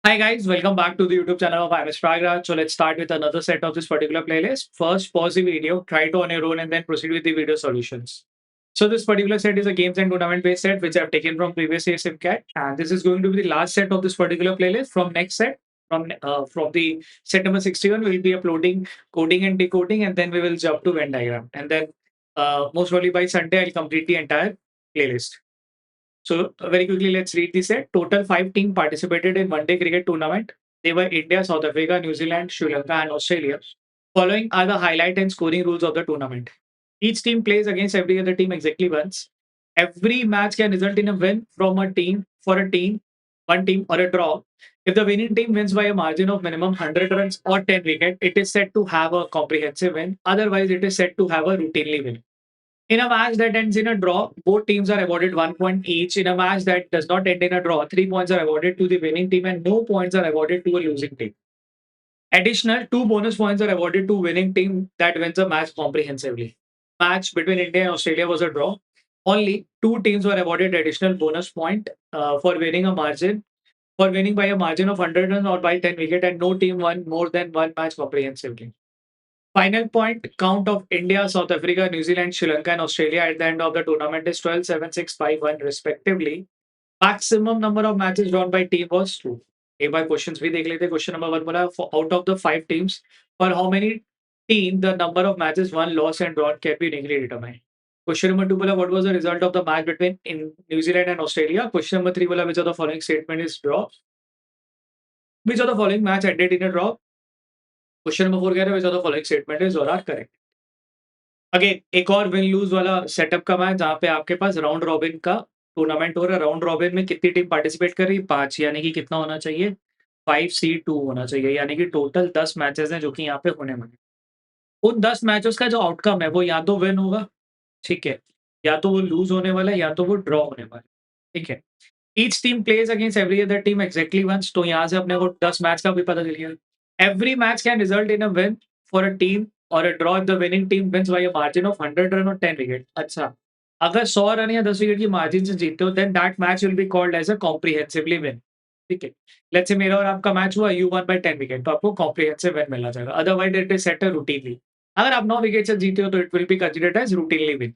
Hi guys, welcome back to the YouTube channel of IMS Pragraj. So let's start with another set of this particular playlist. First, pause the video, try it on your own, and then proceed with the video solutions. So this particular set is a games and tournament based set which I've taken from previous year's SimCat, and this is going to be the last set of this particular playlist. From next set, from the set number 61, we'll be uploading coding and decoding, and then we will jump to Venn diagram, and then most probably by Sunday I'll complete the entire playlist. So very quickly, let's read the set. Total 5 teams participated in one-day cricket tournament. They were India, South Africa, New Zealand, Sri Lanka, and Australia. Following are the highlight and scoring rules of the tournament. Each team plays against every other team exactly once. Every match can result in a win from a team for a team, one team, or a draw. If the winning team wins by a margin of minimum 100 runs or 10 wickets, it is said to have a comprehensive win. Otherwise, it is said to have a routinely win. In a match that ends in a draw, both teams are awarded 1 point each. In a match that does not end in a draw, 3 points are awarded to the winning team and no points are awarded to a losing team. Additional 2 bonus points are awarded to winning team that wins a match comprehensively. Match between India and Australia was a draw. Only 2 teams were awarded additional bonus point for winning by a margin of 100 runs or by 10 wicket, and no team won more than one match comprehensively. Final point count of India, South Africa, New Zealand, Sri Lanka, and Australia at the end of the tournament is 12, 7, 6, 5, 1 respectively. Maximum number of matches drawn by team was 2. एक बार questions भी देख लेते हैं. Question number 1 बोला out of the 5 teams, for how many team the number of matches won, lost and drawn can be uniquely determined. Question number 2 बोला what was the result of the match between in New Zealand and Australia. Question number 3 बोला which of the following statement is draw. Which of the following match ended in a draw. Question number 4 कह रहे हैं which of the following statement is or are correct. Again एक और win loose वाला setup का match जहाँ पे आपके पास राउंड रॉबिन का टूर्नामेंट हो रहा है. राउंड रॉबिन में कितनी टीम पार्टिसिपेट कर रही है? 5, यानी कि कितना होना चाहिए? 5C2 होना चाहिए, यानी कि टोटल 10 मैचेस हैं जो कि यहाँ पे होने वाले हैं. उन 10 मैचेस का जो आउटकम है वो या तो विन होगा, ठीक है, या तो वो लूज होने वाला है, या तो वो ड्रॉ होने वाला है, ठीक है. Each team plays against every other team exactly once. तो यहाँ से अपने को 10 मैच का भी पता चल गया. Every match can result in a win for a team और a draw if the winning team wins by a margin of 100 run और 10 विकेट. अच्छा, अगर 100 रन या 10 विकेट की मार्जिन से जीतते हो then that match will be called as a comprehensively win. ठीक है, लेट्स से मेरा और आपका मैच हुआ, यू वन बाय 10 विकेट, तो आपको कॉम्प्रिहेंसिव विन मिलना जाएगा. Otherwise it is set routinely. अगर आप 9 विकेट से जीते हो तो it will be considered as routinely win.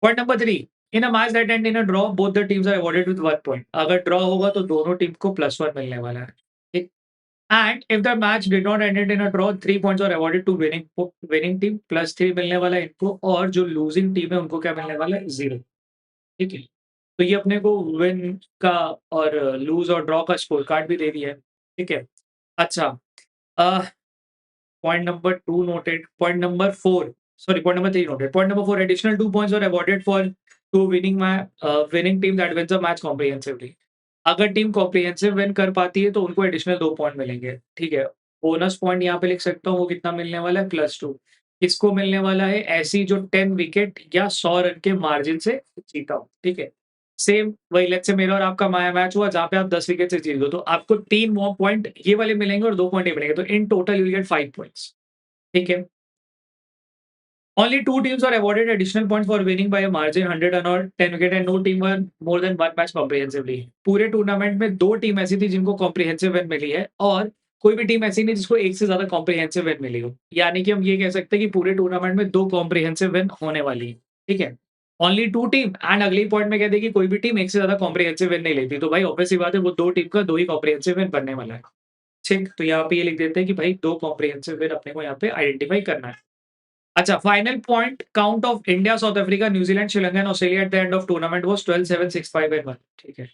Point number 3, in a match that end in a draw both the teams are awarded with 1 point. अगर draw होगा तो दोनों टीम को +1 मिलने वाला है. ठीक. And if the match did not ended in a draw, 3 points are awarded to winning team, +3 मिलने वाला है इनको, और जो लूजिंग टीम है उनको क्या मिलने वाला है? 0. ठीक है, तो ये अपने को विन का और लूज और ड्रॉ का स्कोर कार्ड भी दे दिया है. ठीक है. अच्छा, point number 2 noted. Point number 4, sorry, point number 3 noted. Point number 4, additional 2 points were awarded for to winning team that wins a match comprehensively. अगर टीम कॉम्प्रिहेंसिव विन कर पाती है तो उनको एडिशनल 2 पॉइंट मिलेंगे. ठीक है, बोनस पॉइंट यहाँ पे लिख सकता हूँ, वो कितना मिलने वाला है? +2. किसको मिलने वाला है? ऐसी जो 10 विकेट या 100 रन के मार्जिन से जीता हो. ठीक है, सेम वही लेट्स से मेरा और आपका मैच हुआ जहाँ पे आप 10 विकेट से जीत गए, तो आपको 3 वो पॉइंट ये वाले मिलेंगे और 2 पॉइंट ये मिलेंगे, तो in total you will get 5 points. ठीक है. Only 2 teams are awarded additional points for winning by a margin 100 run or 10 wicket, and no team won more than one match comprehensively. पूरे टूर्नामेंट में 2 team ऐसी थी जिनको comprehensive win मिली है, और कोई भी टीम ऐसी नहीं जिसको एक से ज्यादा कॉम्प्रिहेंसिव विन मिली हो. यानी कि हम ये कह सकते हैं कि पूरे टूर्नामेंट में 2 कॉम्प्रिहेंसिव विन होने वाली है. ठीक है, ओनली 2 टीम. एंड अगली पॉइंट में कहते हैं कि कोई भी टीम एक से ज्यादा कॉम्प्रिहेंसिव विन नहीं लेती, तो भाई ऑब्वियस सी बात है वो 2 टीम का 2 ही कॉम्प्रिहेंसिव विन बनने वाला है. ठीक, तो यहाँ पे ये लिख देते हैं कि भाई 2 कॉम्प्रिहेंसिव विन अपने को यहाँ पे आइडेंटिफाई करना है. अच्छा, final point count of India, south Africa, New Zealand, Sri Lanka and Australia at the end of tournament was 12, 7, 6, 5 and 1. ठीक है,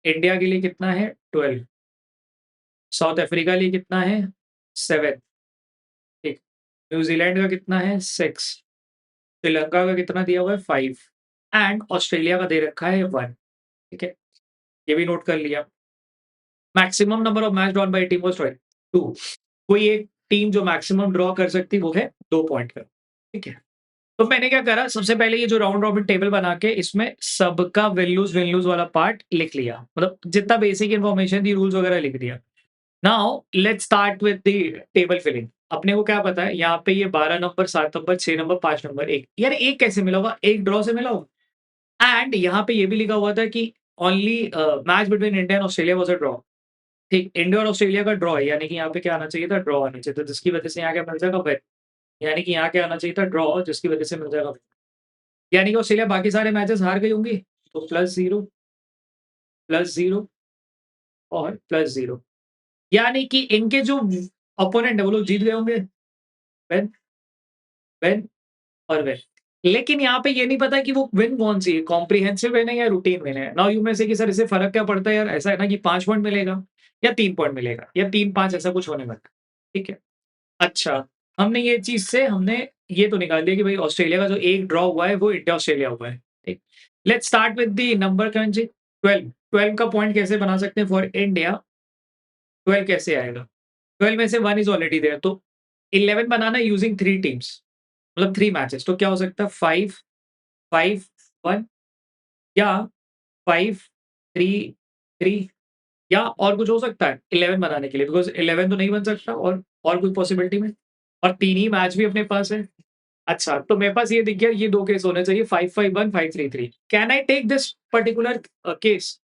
इंडिया के लिए कितना है? 12. साउथ अफ्रीका के लिए कितना है? 7. ठीक. न्यूजीलैंड का कितना है? 6. श्रीलंका का कितना दिया हुआ है? 5. एंड ऑस्ट्रेलिया का दे रखा है 1. ठीक है, ये भी नोट कर लिया. Maximum number of match drawn by team was 2. कोई एक टीम जो मैक्सिमम ड्रॉ कर सकती वो है 2 पॉइंट का. ठीक है, तो मैंने क्या करा, सबसे पहले ये जो राउंड रॉबिन टेबल बना के इसमें सबका विन लूज वाला पार्ट लिख लिया, मतलब जितना बेसिक इन्फॉर्मेशन थी, रूल्स वगैरह लिख दिया. Now let's start with the table filling. अपने को क्या पता है, यहाँ पे ये 12 नंबर, 7 नंबर, 6 नंबर, 5 नंबर, 1. यार एक कैसे मिला होगा? एक ड्रॉ से मिला होगा. एंड यहाँ पे ये भी लिखा हुआ था कि only match between India and Australia was a draw. ठीक, इंडिया और ऑस्ट्रेलिया का ड्रॉ है, यानी कि यहाँ पे क्या आना चाहिए था? ड्रॉ आना चाहिए था, जिसकी वजह से यहाँ क्या मिल जाएगा? विन। यानी कि यहाँ क्या आना चाहिए था? ड्रॉ, जिसकी वजह से मिल जाएगा विन। यानी कि ऑस्ट्रेलिया बाकी सारे मैचेस हार गई होंगी, तो +0 और +0, यानी कि इनके जो अपोनेंट है वो लोग जीत गए होंगे। विन, विन और विन। लेकिन यहाँ पे ये नहीं पता कि वो विन कौन-सी है, कॉम्प्रिहेंसिव विन है या रूटीन विन है। नाउ यू में से कि सर इससे फ़र्क क्या पड़ता है यार? ऐसा है ना कि 5 पॉइंट मिलेगा या 3 पॉइंट मिलेगा या 3-5 ऐसा कुछ होने वाला है। ठीक है? अच्छा, हमने ये चीज़ से हमने ये तो निकाल दिया कि भाई ऑस्ट्रेलिया का जो एक ड्रॉ हुआ है वो इंडिया-ऑस्ट्रेलिया हुआ है। ठीक। Let's start with the number crutching. 12, 12 का पॉइंट कैसे बना सकते हैं फॉर इंडिया? 12 कैसे आएगा? 12 में से 1 इज़ ऑलरेडी देयर, तो 11 बनाना है यूजिंग 3 टीम्स, मतलब 3 मैचेस, तो क्या हो सकता है? 5, 5, 1 या 5, 3, 3 या और कुछ हो सकता है 11 बनाने के लिए, बिकॉज़ 11 तो नहीं बन सकता, और कोई पॉसिबिलिटी में? और 3 ही मैच भी अपने पास है। अच्छा, तो मेरे पास ये दिख गया, ये 2 केस होने चाहिए, 5-5-1, 5-3-3। Can I take this particular case?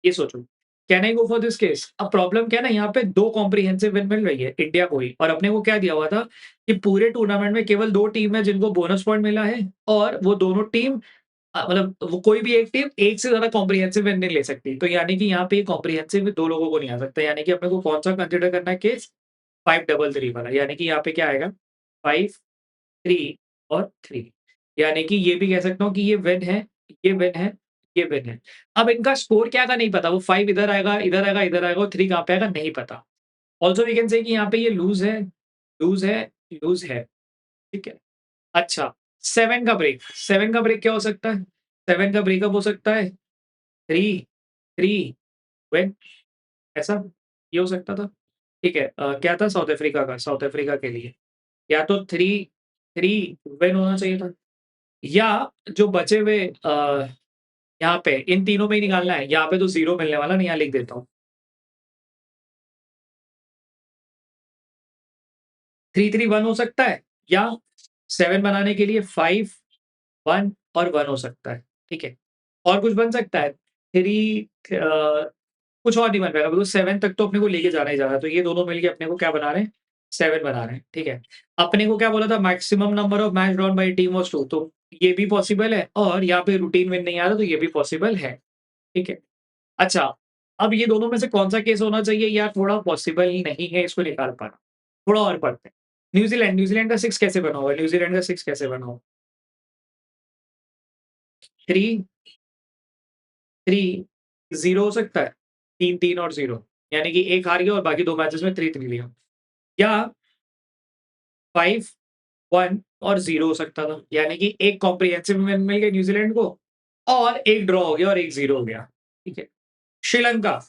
ये सोचो, can I go for this case? अब प्रॉब्लम क्या है ना, यहाँ पे 2 कॉम्प्रिहेंसिव विन मिल रही है इंडिया को ही, और अपने को क्या दिया हुआ था कि पूरे टूर्नामेंट में केवल 2 टीम है जिनको बोनस पॉइंट मिला है, और वो दोनों टीम मतलब वो कोई भी एक टीम एक से ज़्यादा कॉम्प्रिहेंसिव विन नहीं ले सकती। तो यानी कि यहाँ पे कॉम्प्रिहेंसिव 2 लोगों को नहीं आ सकता, यानी कि अपने को कौन-सा कंसीडर करना है केस? 5-3-3 वाला, यानी कि यहाँ पे क्या आएगा? 5, 3 और 3, यानी कि ये भी कह सकता हूँ कि ये विन है, ये विन है, ये विन है। अब इनका स्कोर क्या आएगा नहीं पता, वो 5 इधर आएगा, इधर आएगा, इधर आएगा, और 3 कहाँ पे आएगा नहीं पता। ऑल्सो वी कैन से कि यहाँ पे ये लूज़ है, लूज़ है, ठीक है? अच्छा, 7 का ब्रेक, 7 का ब्रेक क्या हो सकता है? 7 का ब्रेकअप हो सकता है 3, 3 विन, ऐसा? ये हो सकता था। ठीक है, क्या था साउथ अफ्रीका का? साउथ अफ्रीका के लिए या तो 3, 3 विन होना चाहिए था, या जो बचे हुए यहाँ पे इन तीनों में ही निकालना है। यहाँ पे तो 0 मिलने वाला नहीं, यहाँ लिख देता हूँ। 3-3-1 हो सकता है, या 7 बनाने के लिए 5, 1 और 1 हो सकता है, ठीक है? और कुछ बन सकता है? 3 कुछ और नहीं बन पाएगा, बिकॉज़ 7 तक तो अपने को लेके जाना ही जाना है, तो ये दोनों मिलके अपने को क्या बना रहे हैं? 7 बना रहे हैं, ठीक है? अपने को क्या बोला था, maximum number of match drawn by team was 2, तो ये भी पॉसिबल है, और यहाँ पे रूटीन विन नहीं आ रहा, तो ये भी पॉसिबल है, ठीक है? अच्छा, अब ये दोनों में से कौन-सा केस होना चाहिए या थोड़ा पॉसिबल नहीं है इसको निकाल पाना? थोड़ा और पढ़ते हैं। न्यूज़ीलैंड, न्यूज़ीलैंड का 6 कैसे बना हुआ है? न्यूज़ीलैंड का 6 कैसे बना हुआ? 3, 3, 0 हो सकता है? 3, 3 और 0, यानी कि 1 हार गया और बाकी 2 मैचेस में 3, 3 लिया, या 5, 1 और 0 हो सकता था, यानी कि एक कॉम्प्रिहेंसिव विन मिल गया न्यूज़ीलैंड को, और 1 ड्रॉ हो गया और 1 0 हो गया, ठीक है? श्रीलंका,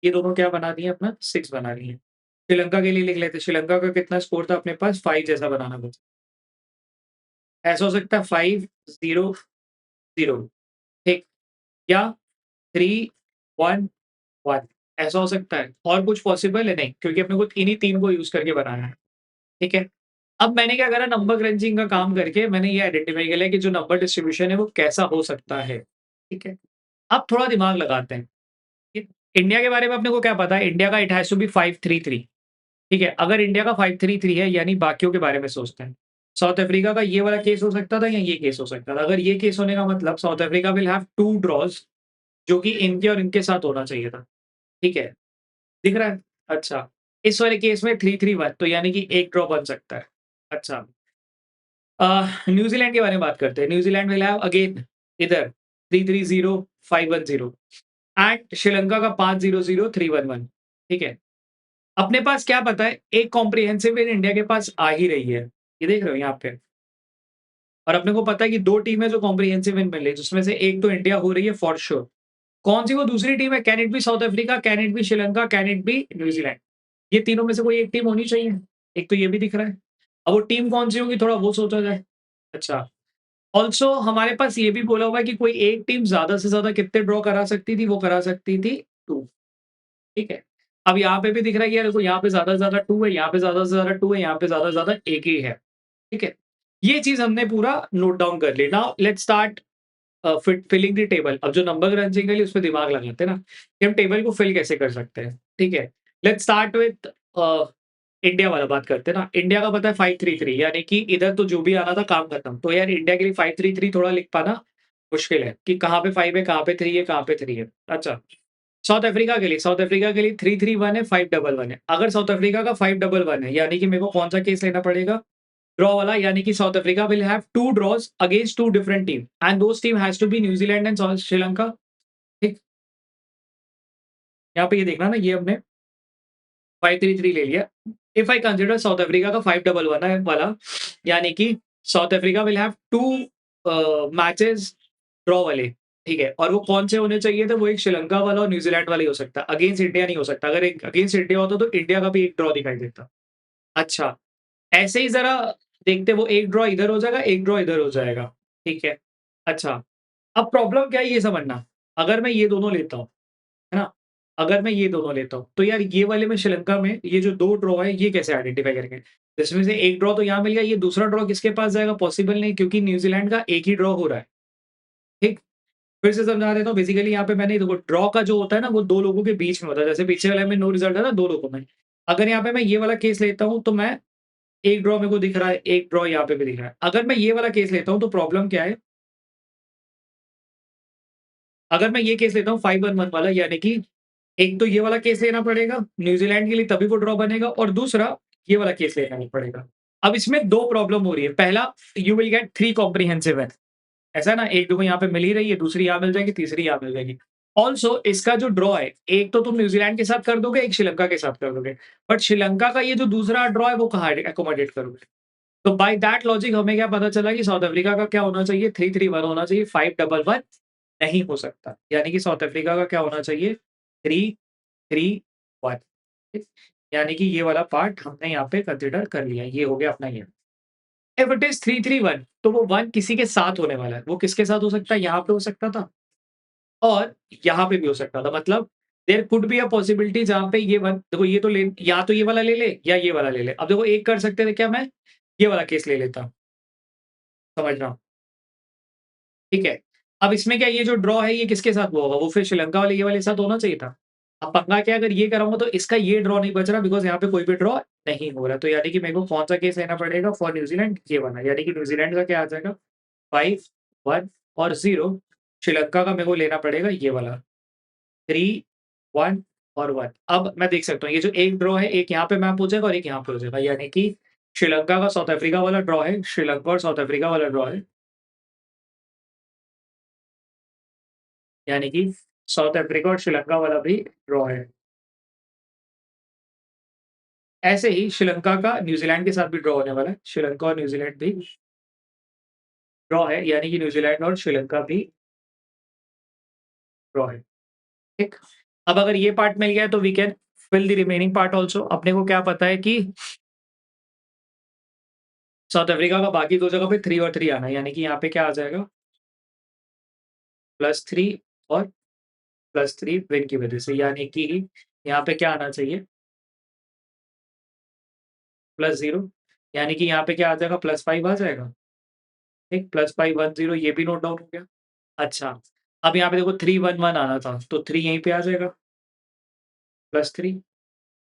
ये दोनों क्या बना दिए अपना? 6 बना दिए। श्रीलंका के लिए लिख लेते हैं, श्रीलंका का कितना स्कोर था अपने पास? 5 जैसा बनाना कुछ। ऐसा हो सकता है 5, 0, 0, ठीक, या 3, 1, 1, ऐसा हो सकता है? और कुछ पॉसिबल है? नहीं, क्योंकि अपने को इन्हीं 3 को यूज़ करके बनाना है, ठीक है? अब मैंने क्या करा, नंबर क्रंचिंग का काम करके मैंने ये आइडेंटिफ़ाई कर लिया कि जो नंबर डिस्ट्रीब्यूशन है वो कैसा हो सकता है, ठीक है? अब थोड़ा दिमाग लगाते हैं, ठीक? इंडिया के बारे में अपने को क्या पता है? इंडिया का इट हैज़ टू बी 5-3-3, ठीक है? अगर इंडिया का 5-3-3 है, यानी बाकियों के बारे में सोचते हैं। साउथ अफ्रीका का ये वाला केस हो सकता था या ये केस हो सकता था। अगर ये केस होने का मतलब south Africa will have 2 drawers, जो कि इनके और इनके साथ होना चाहिए था, ठीक है? दिख रहा है? अच्छा, इस वाले केस में 3-3-1, तो यानी कि 1 ड्रॉ बन सकता है। अच्छा, न्यूज़ीलैंड के बारे में बात करते हैं। न्यूज़ीलैंड विल हैव अगेन इधर 3-3-0, 5-1-0, एंड श्रीलंका का 5-0-0, 3-1-1, ठीक है? अपने पास क्या पता है, एक कॉम्प्रिहेंसिव विन इंडिया के पास आ ही रही है। ये देख रहे हो यहाँ पे? और अपने को पता है कि 2 टीम है जो कॉम्प्रिहेंसिव विन मिल रही है, जिसमें से एक तो इंडिया हो रही है फॉर श्योर। कौन-सी वो दूसरी टीम है? Can it be south Africa? Can it be Sri Lanka? Can it be New Zealand? ये तीनों में से कोई एक टीम होनी चाहिए। एक तो ये भी दिख रहा है। अब वो टीम कौन-सी होगी, थोड़ा वो सोचा जाए। अच्छा, ऑल्सो हमारे पास ये भी बोला हुआ है कि कोई एक टीम ज़्यादा से ज़्यादा कितने ड्रॉ करा सकती थी? वो करा सकती थी 2, ठीक है? अब यहाँ पे भी दिख रहा है कि यार देखो, यहाँ पे ज़्यादा से ज़्यादा 2 है, यहाँ पे ज़्यादा से ज़्यादा 2 है, यहाँ पे ज़्यादा से ज़्यादा 1 ही है, ठीक है? ये चीज़ हमने पूरा नोट डाउन कर ली। Now let's start filling the table. अब जो नंबर क्रंचिंग के लिए उसमें दिमाग लगाते हैं ना, कि हम टेबल को फिल कैसे कर सकते हैं। ठीक है। लेट्स स्टार्ट विथ इंडिया वाला बात करते हैं ना। इंडिया का पता है 5-3-3 यानी कि इधर तो जो भी आना था काम खत्म। तो यार इंडिया के लिए 5-3-3 थोड़ा लिख पाना मुश्किल है कि कहाँ पे 5 है, कहाँ पे 3 है, कहाँ पे 3 है। अच्छा, साउथ अफ्रीका के लिए 3-3-1 है, 5-1-1 है। अगर साउथ अफ्रीका का 5-1-1 है यानी कि मेरे को कौन सा केस लेना पड़ेगा? ड्रॉ वाला, यानी कि South Africa will have 2 draws against 2 different team and those team has to be New Zealand and Sri Lanka. ठीक, यहाँ पे ये देखना ना, ये हमने 5-3-3 ले लिया। If I consider south Africa का 5-1-1 है वाला, यानी कि South Africa will have 2 matches draw वाले, ठीक है? और वो कौन से होने चाहिए थे? वो एक श्रीलंका वाला और न्यूजीलैंड वाला ही हो सकता है। अगेंस्ट इंडिया नहीं हो सकता। अगर एक अगेंस्ट इंडिया होता तो इंडिया का भी एक ड्रॉ दिखाई देता। अच्छा, ऐसे ही ज़रा देखते, वो एक ड्रॉ इधर हो जाएगा, एक ड्रॉ इधर हो जाएगा, ठीक है? अच्छा, अब प्रॉब्लम क्या है ये समझना। अगर मैं ये दोनों लेता हूँ, है ना? अगर मैं ये दोनों लेता हूँ, तो यार ये वाले में श्रीलंका में ये जो 2 ड्रॉ है, ये कैसे आइडेंटिफ़ाई करेंगे? इसमें से एक ड्रॉ तो यहाँ मिल गया, ये दूसरा ड्रॉ किसके पास जाएगा? पॉसिबल नहीं, क्योंकि न्यूज़ीलैंड का एक ही ड्रॉ हो रहा है, ठीक? फिर से समझा देता हूँ। बेसिकली यहाँ पे मैंने देखो, ड्रॉ का जो होता है ना, वो 2 लोगों के बीच में होता है। जैसे पीछे वाले में नो रिज़ल्ट है ना 2 लोगों में। अगर यहाँ पे मैं ये वाला केस लेता हूँ, तो मैं एक ड्रॉ मेरे को दिख रहा है, एक ड्रॉ यहाँ पे भी दिख रहा है। अगर मैं ये वाला केस लेता हूँ, तो प्रॉब्लम क्या है? अगर मैं ये केस लेता हूँ 5-1-1 वाला, यानी कि एक तो ये वाला केस लेना पड़ेगा न्यूज़ीलैंड के लिए, तभी वो ड्रॉ बनेगा, और दूसरा ये वाला केस लेना ही पड़ेगा। अब इसमें 2 प्रॉब्लम हो रही है। पहला, you will get 3 comprehensive win. ऐसा है ना, एक तो यहाँ पे मिल ही रही है, दूसरी यहाँ मिल जाएगी, तीसरी यहाँ मिल जाएगी। ऑल्सो इसका जो ड्रॉ है, एक तो तुम न्यूज़ीलैंड के साथ कर दोगे, एक श्रीलंका के साथ कर दोगे। बट श्रीलंका का ये जो दूसरा ड्रॉ है, वो कहाँ अकोमोडेट करोगे? तो बाय दैट लॉजिक हमें क्या पता चला कि साउथ अफ्रीका का क्या होना चाहिए? 3-3-1 होना चाहिए, 5-1-1 नहीं हो सकता। यानी कि साउथ अफ्रीका का क्या होना चाहिए? 3-3-1, ठीक? यानी कि ये वाला पार्ट हमने यहाँ पे कंसिडर कर लिया। ये हो गया अपना ये। इफ इट इज़ 3-3-1 तो वो 1 किसी के साथ होने वाला है। वो किसके साथ हो सकता है? यहाँ पे हो सकता था और यहाँ पे भी हो सकता था। मतलब there could be a possibility जहाँ पे ये 1 देखो, ये तो ले, या तो ये वाला ले ले या ये वाला ले ले। अब देखो, एक कर सकते थे क्या, मैं ये वाला केस ले लेता, समझ रहा हूँ, ठीक है? अब इसमें क्या, ये जो ड्रॉ है ये किसके साथ हुआ होगा? वो फिर श्रीलंका वाले ये वाले के साथ होना चाहिए था। अब पंगा क्या है, अगर ये कराऊँगा तो इसका ये ड्रॉ नहीं बच रहा, बिकॉज़ यहाँ पे कोई भी ड्रॉ नहीं हो रहा। तो यानी कि मेरे को कौन-सा केस लेना पड़ेगा फॉर न्यूज़ीलैंड? ये वाला, यानी कि न्यूज़ीलैंड का क्या आ जाएगा? 5, 1 और 0। श्रीलंका का मेरे को लेना पड़ेगा ये वाला, 3, 1 और 1। अब मैं देख सकता हूँ ये जो एक ड्रॉ है, एक यहाँ पे मैप हो जाएगा और एक यहाँ पे हो जाएगा। यानी कि श्रीलंका का साउथ अफ्रीका वाला ड्रॉ है, श्रीलंका और साउथ अफ्रीका वाला ड्रॉ है। यानी कि साउथ अफ्रीका और श्रीलंका वाला भी ड्रॉ है। ऐसे ही श्रीलंका का न्यूज़ीलैंड के साथ भी ड्रॉ होने वाला है। श्रीलंका और न्यूज़ीलैंड भी ड्रॉ है, यानी कि न्यूज़ीलैंड और श्रीलंका भी ड्रॉ है, ठीक? अब अगर ये पार्ट मिल गया है तो we can fill the remaining part also. अपने को क्या पता है कि साउथ अफ्रीका का बाकी 2 जगह पे 3 और 3 आना है, यानी कि यहाँ पे क्या आ जाएगा? +3 और +3 विन की वजह से, यानी कि यहाँ पे क्या आना चाहिए? +0, यानी कि यहाँ पे क्या आ जाएगा? +5 आ जाएगा, ठीक? +5 1 0 ये भी नोट डाउन हो गया। अच्छा, अब यहाँ पे देखो 3-1-1 आना था, तो 3 यहीं पे आ जाएगा, +3।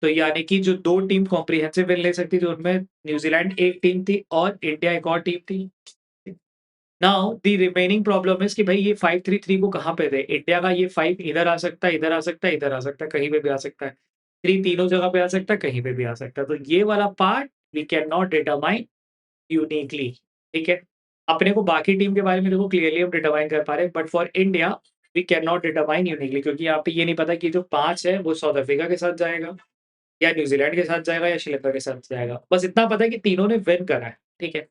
तो यानी कि जो 2 टीम कॉम्प्रिहेंसिव विन ले सकती थी, उनमें न्यूज़ीलैंड एक टीम थी और इंडिया एक और टीम थी। Now the remaining problem is कि भई ये 5-3-3 को कहाँ पे दें? इंडिया का ये 5 इधर आ सकता है, इधर आ सकता है, इधर आ सकता है, कहीं पे भी आ सकता है। 3 तीनों जगह पे आ सकता है, कहीं पे भी आ सकता है। तो ये वाला part we can not determine uniquely, ठीक है? अपने को बाकी टीम के बारे में देखो क्लियरली हम डिटरमाइन कर पा रहे हैं, but for India we can not determine uniquely, क्योंकि यहाँ पे ये नहीं पता कि जो 5 है वो साउथ अफ्रीका के साथ जाएगा या न्यूज़ीलैंड के साथ जाएगा या श्रीलंका के साथ जाएगा। बस इतना पता है कि तीनों ने विन करा है, ठीक है?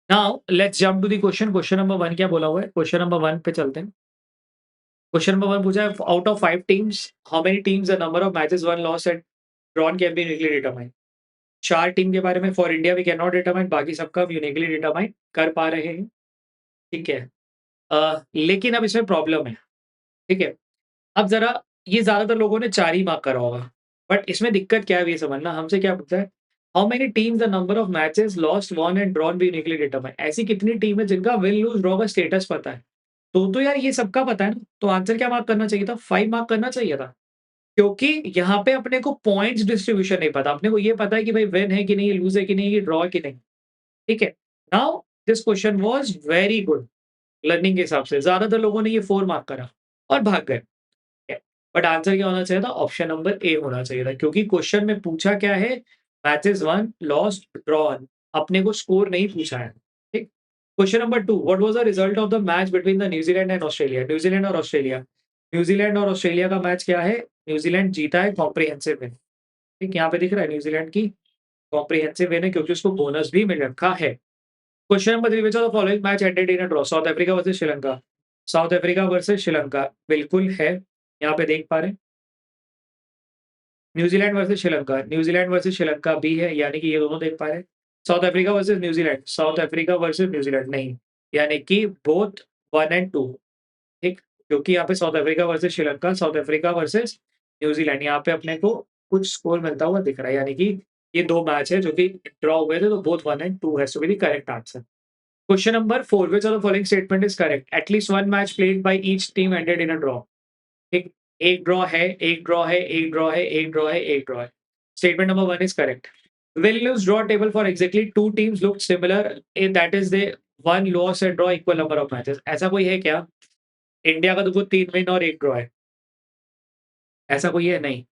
Now let's jump to the question. Question number 1 क्या बोला हुआ है? क्वेश्चन नंबर 1 पे चलते हैं। क्वेश्चन नंबर 1 पूछा है, out of 5 teams, how many teams the number of matches won loss and drawn can be uniquely determine. 4 team के बारे में for India we can not डिटरमाइन, बाकी सबका हम यूनिकली डिटरमाइन कर पा रहे हैं, ठीक है? लेकिन अब इसमें प्रॉब्लम है, ठीक है? अब ज़रा ये ज़्यादातर लोगों ने 4 ही मार्क करा होगा, बट इसमें दिक्कत क्या है अब ये समझना। हमसे क्या पूछा है? How many teams the number of matches lost, won and drawn be uniquely determine. ऐसी कितनी टीम है जिनका विन, लूज़, ड्रॉ का स्टेटस पता है? तो यार ये सबका पता है ना, तो आंसर क्या मार्क करना चाहिए था? 5 मार्क करना चाहिए था। क्योंकि यहाँ पे अपने को पॉइंट्स डिस्ट्रीब्यूशन नहीं पता। अपने को ये पता है कि भाई विन है कि नहीं, लूज़ है कि नहीं, ड्रॉ है कि नहीं। ठीक है? Now this question was very good learning के हिसाब से। ज़्यादातर लोगों ने ये 4 मार्क करा और भाग गए। है। बट आंसर क्या होना चाहिए था? ऑप्शन नंबर ए होना चाहिए था क्योंकि क्वेश्चन में पूछा क्या है? Matches one, lost, drawn. अपने को स्कोर नहीं पूछा है। ठीक? Question number 2 what was the result of the match between the New Zealand and Australia? New Zealand और ऑस्ट्रेलिया। न्यूजीलैंड और ऑस्ट्रेलिया का मैच क्या है? न्यूजीलैंड जीता है कॉम्प्रिहेंसिव विन। ठीक? यहाँ पे दिख रहा है न्यूजीलैंड की कॉम्प्रिहेंसिव विन है क्योंकि उसको बोनस भी मिल रखा है। Question number 3 which of the following match ended in a draw? South Africa versus Sri Lanka. South Africa versus Sri Lanka बिल्कुल है। यहाँ पे देख पा रहे हैं। New Zealand versus Sri Lanka, New Zealand versus Sri Lanka भी है, यानी कि ये दोनों देख पा रहे हैं। South Africa versus New Zealand, south Africa versus New Zealand नहीं, यानी कि बोथ 1 एंड 2 ठीक? क्योंकि यहाँ पे south Africa versus Sri Lanka, south Africa versus New Zealand यहाँ पे अपने को कुछ स्कोर मिलता हुआ दिख रहा है, यानी कि ये 2 मैच है जो कि ड्रॉ हुए थे, तो both 1 and 2 has to be the correct answer. Question number 4 which of the following statement is correct? At least 1 match played by each team ended in a draw. ठीक, एक ड्रॉ है, एक ड्रॉ है, एक draw है, एक draw है, एक ड्रॉ है। Statement number 1 is correct. Vilnius draw table for exactly 2 teams looked similar in that is they one loss and draw equal number of matches. ऐसा कोई है क्या? इंडिया का देखो 3 विन और 1 ड्रॉ है। ऐसा कोई है? नहीं।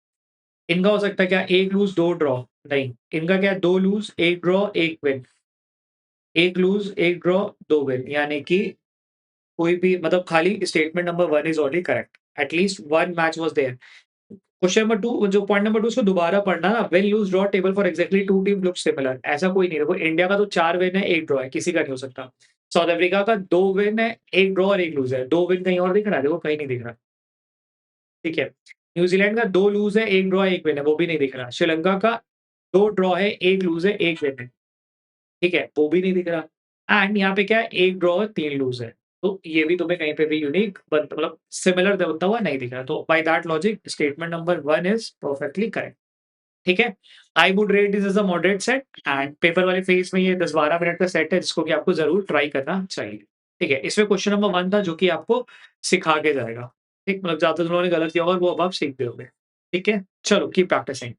इनका हो सकता है क्या 1 लूज़ 2 ड्रॉ? नहीं। इनका क्या है 2 lose 1 draw 1 win. 1 lose 1 draw 2 win यानी कि कोई भी मतलब खाली statement number 1 is only correct. At least 1 match was there. Question number 2 जो पॉइंट नंबर 2 उसको दोबारा पढ़ना ना win lose draw table for exactly 2 team look similar ऐसा कोई नहीं है। देखो इंडिया का तो 4 विन है, 1 ड्रॉ है, किसी का नहीं हो सकता। साउथ अफ्रीका का 2 विन है, 1 ड्रॉ और 1 लूज़ है। 2 विन कहीं और दिख रहा है? देखो कहीं नहीं दिख रहा। ठीक है। न्यूज़ीलैंड का 2 लूज़ है, 1 ड्रॉ है, 1 विन है, वो भी नहीं दिख रहा। श्रीलंका का 2 ड्रॉ है, 1 लूज़ है, 1 विन है। ठीक है, वो भी नहीं दिख रहा। एंड यहाँ पे क्या है 1 ड्रॉ और 3 लूज़ है। तो ये भी तुम्हें कहीं पे भी यूनिक मतलब सिमिलर होता हुआ नहीं दिख रहा। तो by that logic statement number 1 is perfectly correct. ठीक है? I would rate this as a moderate set and paper वाले फेज़ में ये 10-12 मिनट का सेट है जिसको कि आपको ज़रूर ट्राई करना चाहिए। ठीक है? इसमें क्वेश्चन नंबर 1 था जो कि आपको सिखा के जाएगा। ठीक? मतलब ज़्यादातर लोगों ने गलत किया होगा और वो अब आप सीख गए होंगे। ठीक है? चलो कीप प्रैक्टिसिंग।